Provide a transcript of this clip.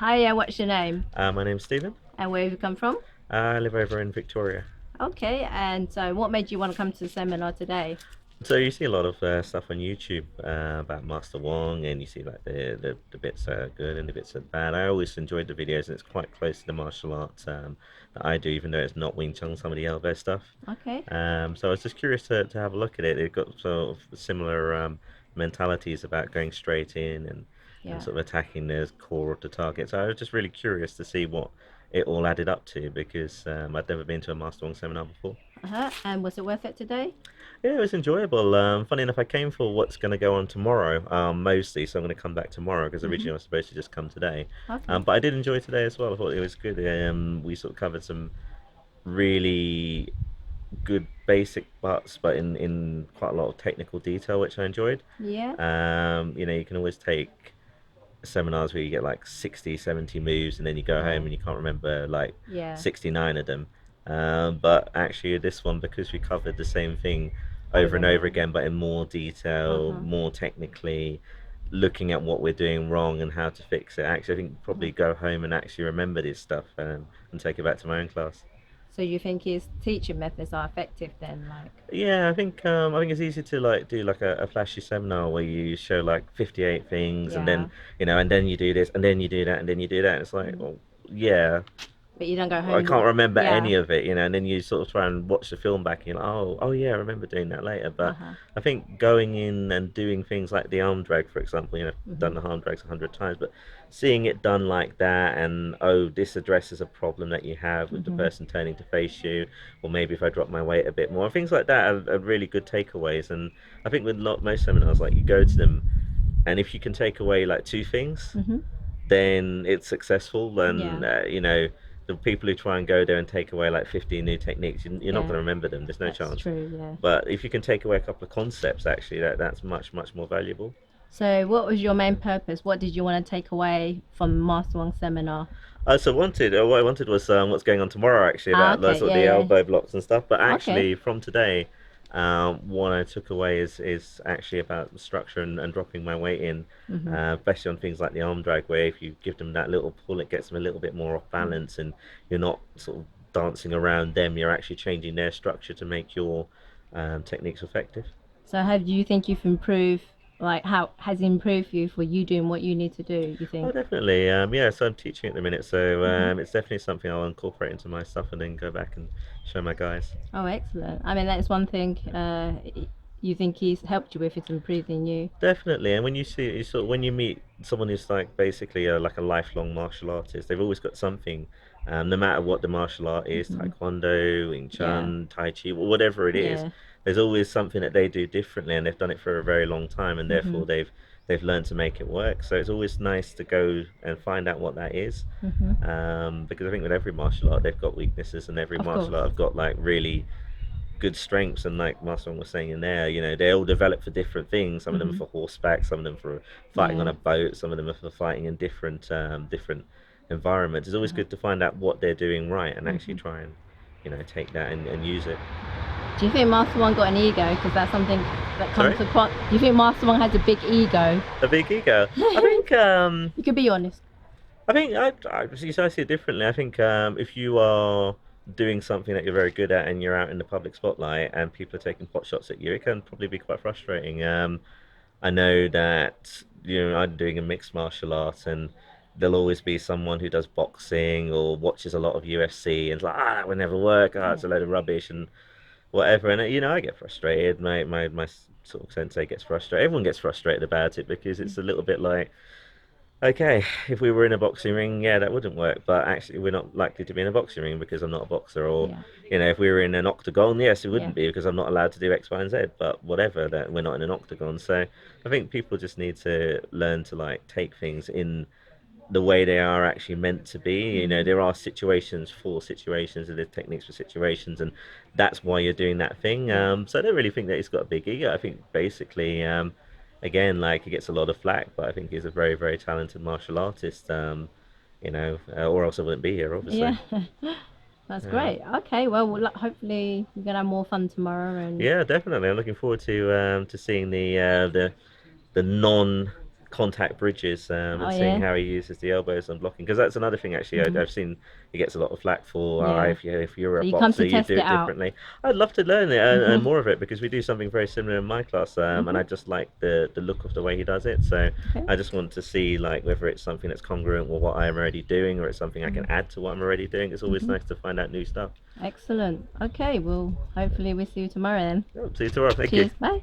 Hiya, what's your name? My name's Stephen. And where have you come from? I live over in Victoria. Okay, and so what made you want to come to the seminar today? So you see a lot of stuff on YouTube about Master Wong, and you see like the bits that are good and the bits that are bad. I always enjoyed the videos, and it's quite close to the martial arts that I do, even though it's not Wing Chun, some of the elbow stuff. Okay, So I was just curious to have a look at it. They've got sort of similar mentalities about going straight in and yeah. sort of attacking the core of the target. So I was just really curious to see what it all added up to because I'd never been to a Master Wong seminar before. And was it worth it today? Yeah, it was enjoyable. Funny enough, I came for what's going to go on tomorrow, mostly, so I'm going to come back tomorrow because Mm-hmm. originally I was supposed to just come today. Okay. But I did enjoy today as well. I thought it was good. We sort of covered some really good basic parts, but in quite a lot of technical detail, which I enjoyed. Yeah. You can always take seminars where you get like 60, 70 moves, and then you go home Oh, and you can't remember like yeah. 69 of them. But actually, this one, because we covered the same thing over Over and and over over. again, but in more detail, Uh-huh. more technically, looking at what we're doing wrong and how to fix it. Actually, I think Uh-huh. probably go home and actually remember this stuff and take it back to my own class. So you think his teaching methods are effective then, like? Yeah, I think it's easy to like do like a flashy seminar where you show like 58 things and Yeah. then and then you do this and then you do that and then you do that. And it's like, Mm. well, yeah, But you don't go I home can't with, remember yeah. any of it, and then you sort of try and watch the film back and you're like, oh yeah, I remember doing that later. But Uh-huh. I think going in and doing things like the arm drag, for example, I've Mm-hmm. done the arm drags 100 times, but seeing it done like that and oh, this addresses a problem that you have with the Mm-hmm. person turning to face you, or maybe if I drop my weight a bit more, things like that are really good takeaways. And I think with most seminars, like you go to them, and if you can take away like two things, Mm-hmm. then it's successful. And Yeah. the people who try and go there and take away like 15 new techniques, you're not Yeah. going to remember them. There's no That's chance. true, yeah. But if you can take away a couple of concepts, actually, that's much more valuable. So what was your main purpose? What did you want to take away from Master Wong seminar? What I wanted was what's going on tomorrow, actually, Ah, about the okay, sort of yeah, the yeah. elbow blocks and stuff. But Okay. actually, from today, what I took away is actually about the structure and dropping my weight in, Mm-hmm. especially on things like the arm drag, where if you give them that little pull, it gets them a little bit more off balance, and you're not sort of dancing around them. You're actually changing their structure to make your techniques effective. So how do you think you've improved? Like, how has it improved you for you doing what you need to do, you Oh, think? definitely. Yeah, so I'm teaching at the minute, so Mm-hmm. it's definitely something I'll incorporate into my stuff and then go back and show my guys. Oh, excellent. I mean, that's one thing you think he's helped you with is improving you. Definitely, and when when you meet someone who's like basically like a lifelong martial artist, they've always got something, no matter what the martial art is, Mm-hmm. Taekwondo, Wing Yeah, Chun, Tai Chi, whatever it is. yeah. There's always something that they do differently, and they've done it for a very long time, and Mm-hmm. therefore they've learned to make it work. So it's always nice to go and find out what that is, Mm-hmm. because I think with every martial art they've got weaknesses, and every Of martial course. art have got like really good strengths. And like Master was saying in there, they all develop for different things. Some of them are Mm-hmm. for horseback, some of them for fighting on Yeah. a boat, some of them are for fighting in different environments. It's always Uh-huh. good to find out what they're doing right and actually Mm-hmm. try and take that and use it. Do you think Master One got an ego? Because that's something that comes Sorry, across. Do you think Master One has a big ego? a big ego. I You think could be honest. I see it differently. I think if you are doing something that you're very good at and you're out in the public spotlight and people are taking pot shots at you, it can probably be quite frustrating. I know that I'm doing a mixed martial art, and there'll always be someone who does boxing or watches a lot of UFC and it's like, that would never work. Ah, it's Yeah. a load of rubbish and whatever. And I get frustrated. My sort of sensei gets frustrated. Everyone gets frustrated about it because it's a little bit like, okay, if we were in a boxing ring, yeah, that wouldn't work. But actually, we're not likely to be in a boxing ring because I'm not a boxer. Or, Yeah. if we were in an octagon, yes, it Yeah. wouldn't be because I'm not allowed to do X, Y, and Z. But whatever, that we're not in an octagon. So I think people just need to learn to like take things in the way they are actually meant to be. Mm-hmm. There are situations for situations, and there's techniques for situations, and that's why you're doing that thing. Yeah. So I don't really think that he's got a big ego. I think basically, again, like he gets a lot of flack, but I think he's a very, very talented martial artist. Or else I wouldn't be here, obviously. Yeah. That's Yeah. great. Okay. Well, hopefully we're gonna have more fun tomorrow. And Yeah, definitely. I'm looking forward to seeing the non contact bridges Oh and seeing yeah. how he uses the elbows and blocking. Because that's another thing actually Hmm. I've seen he gets a lot of flack for. Yeah. If you're So a you come to boxer, you test do it it out. differently. I'd love to learn it and Hmm. more of it because we do something very similar in my class, and Hmm. I just like the look of the way he does it. So Okay. I just want to see like whether it's something that's congruent with what I'm already doing or it's something I can add to what I'm already doing. It's always Hmm. nice to find out new stuff. Excellent. Okay, well, hopefully we'll see you tomorrow then. Oh, see you tomorrow. Thank you. Cheers. Bye.